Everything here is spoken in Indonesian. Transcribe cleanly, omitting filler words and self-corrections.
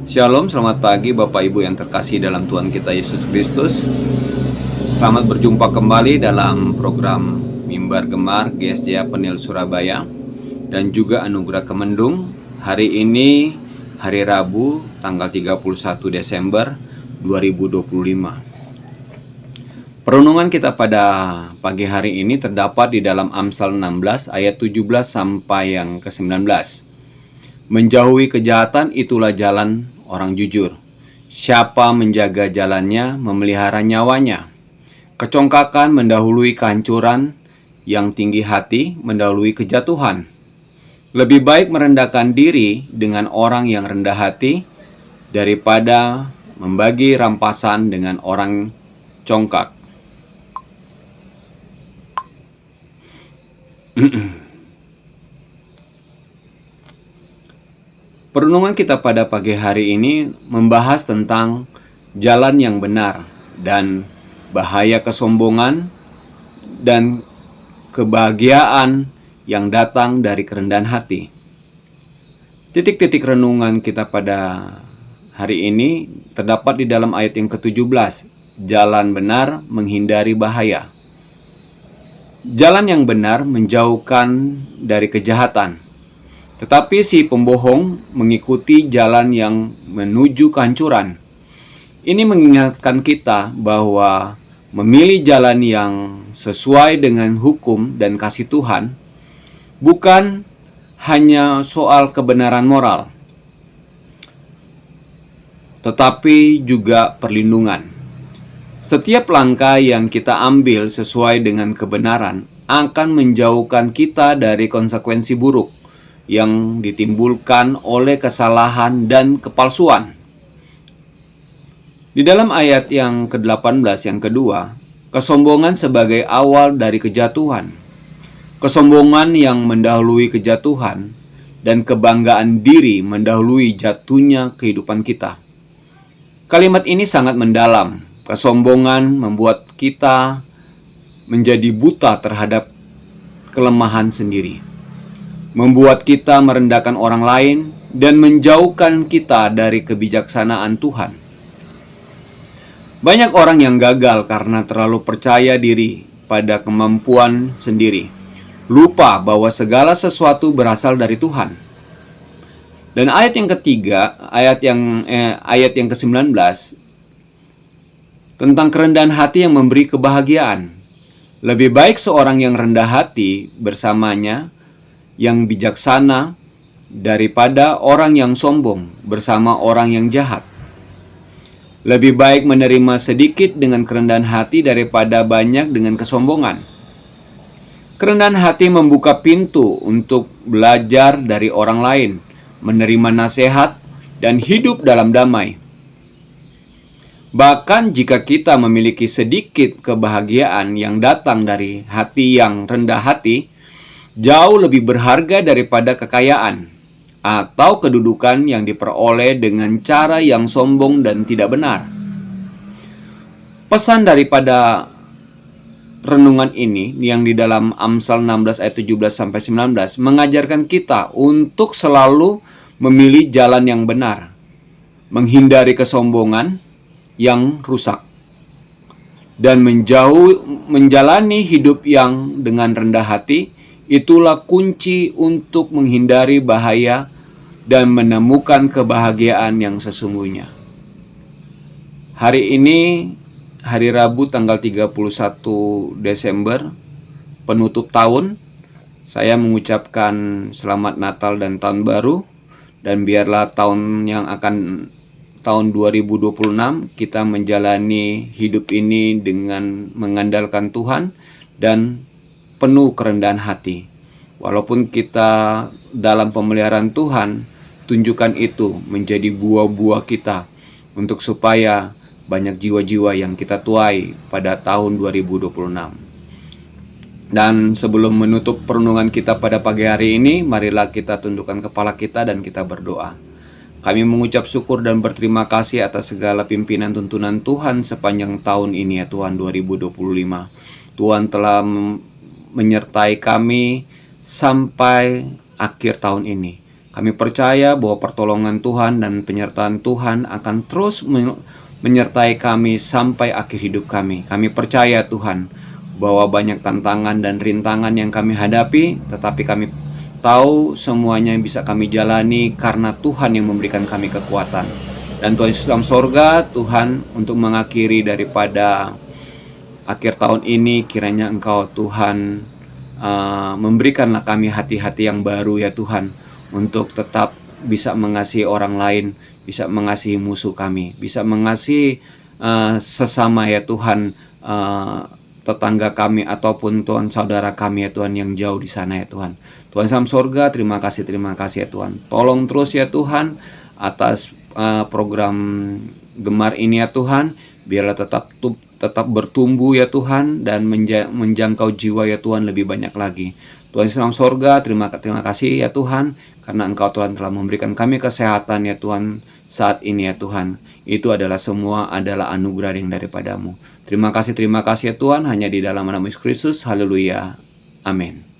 Shalom, selamat pagi Bapak Ibu yang terkasih dalam Tuhan kita Yesus Kristus. Selamat berjumpa kembali dalam program Mimbar Gemar GSJ Penil Surabaya dan juga Anugerah Kemendung. Hari ini hari Rabu tanggal 31 Desember 2025. Perenungan kita pada pagi hari ini terdapat di dalam Amsal 16 ayat 17 sampai yang ke-19. Menjauhi kejahatan itulah jalan orang jujur. Siapa menjaga jalannya memelihara nyawanya. Kecongkakan mendahului kehancuran, yang tinggi hati mendahului kejatuhan. Lebih baik merendahkan diri dengan orang yang rendah hati daripada membagi rampasan dengan orang congkak. Perenungan kita pada pagi hari ini membahas tentang jalan yang benar dan bahaya kesombongan dan kebahagiaan yang datang dari kerendahan hati. Titik-titik renungan kita pada hari ini terdapat di dalam ayat yang ke-17. Jalan benar menghindari bahaya. Jalan yang benar menjauhkan dari kejahatan. Tetapi si pembohong mengikuti jalan yang menuju kehancuran. Ini mengingatkan kita bahwa memilih jalan yang sesuai dengan hukum dan kasih Tuhan bukan hanya soal kebenaran moral, tetapi juga perlindungan. Setiap langkah yang kita ambil sesuai dengan kebenaran akan menjauhkan kita dari konsekuensi buruk yang ditimbulkan oleh kesalahan dan kepalsuan. Di dalam ayat yang ke-18 yang kedua, kesombongan sebagai awal dari kejatuhan. Kesombongan yang mendahului kejatuhan dan kebanggaan diri mendahului jatuhnya kehidupan kita. Kalimat ini sangat mendalam. Kesombongan membuat kita menjadi buta terhadap kelemahan sendiri, membuat kita merendahkan orang lain, dan menjauhkan kita dari kebijaksanaan Tuhan. Banyak orang yang gagal karena terlalu percaya diri pada kemampuan sendiri, lupa bahwa segala sesuatu berasal dari Tuhan. Dan ayat yang ketiga, ayat yang ke-19 tentang kerendahan hati yang memberi kebahagiaan. Lebih baik seorang yang rendah hati bersamanya yang bijaksana daripada orang yang sombong bersama orang yang jahat. Lebih baik menerima sedikit dengan kerendahan hati daripada banyak dengan kesombongan. Kerendahan hati membuka pintu untuk belajar dari orang lain, menerima nasihat, dan hidup dalam damai. Bahkan jika kita memiliki sedikit kebahagiaan yang datang dari hati yang rendah hati, jauh lebih berharga daripada kekayaan atau kedudukan yang diperoleh dengan cara yang sombong dan tidak benar. Pesan daripada renungan ini yang di dalam Amsal 16 ayat 17 sampai 19 mengajarkan kita untuk selalu memilih jalan yang benar, menghindari kesombongan yang rusak, dan menjalani hidup yang dengan rendah hati. Itulah kunci untuk menghindari bahaya dan menemukan kebahagiaan yang sesungguhnya. Hari ini, hari Rabu tanggal 31 Desember, penutup tahun. Saya mengucapkan selamat Natal dan Tahun Baru. Dan biarlah tahun 2026 kita menjalani hidup ini dengan mengandalkan Tuhan dan penuh kerendahan hati. Walaupun kita dalam pemeliharaan Tuhan, tunjukkan itu menjadi buah-buah kita untuk supaya banyak jiwa-jiwa yang kita tuai pada tahun 2026. Dan sebelum menutup perenungan kita pada pagi hari ini, marilah kita tundukkan kepala kita dan kita berdoa. Kami mengucap syukur dan berterima kasih atas segala pimpinan tuntunan Tuhan sepanjang tahun ini ya Tuhan 2025. Tuhan telah menyertai kami sampai akhir tahun ini. Kami percaya bahwa pertolongan Tuhan dan penyertaan Tuhan akan terus menyertai kami sampai akhir hidup kami. Kami percaya Tuhan bahwa banyak tantangan dan rintangan yang kami hadapi, tetapi kami tahu semuanya yang bisa kami jalani karena Tuhan yang memberikan kami kekuatan. Dan Tuhan Yesus dalam sorga, Tuhan, untuk mengakhiri daripada akhir tahun ini, kiranya Engkau Tuhan memberikanlah kami hati-hati yang baru ya Tuhan, untuk tetap bisa mengasihi orang lain, bisa mengasihi musuh kami, bisa mengasihi sesama ya Tuhan, tetangga kami ataupun Tuhan saudara kami ya Tuhan yang jauh di sana ya Tuhan. Tuhan dalam sorga, terima kasih ya Tuhan. Tolong terus ya Tuhan atas program Gemar ini ya Tuhan, biarlah tetap bertumbuh ya Tuhan, dan menjangkau jiwa ya Tuhan lebih banyak lagi. Tuhan dalam sorga, terima kasih ya Tuhan, karena Engkau Tuhan telah memberikan kami kesehatan ya Tuhan saat ini ya Tuhan. Itu adalah semua adalah anugerah yang daripadamu. Terima kasih ya Tuhan, hanya di dalam nama Yesus Kristus. Haleluya. Amin.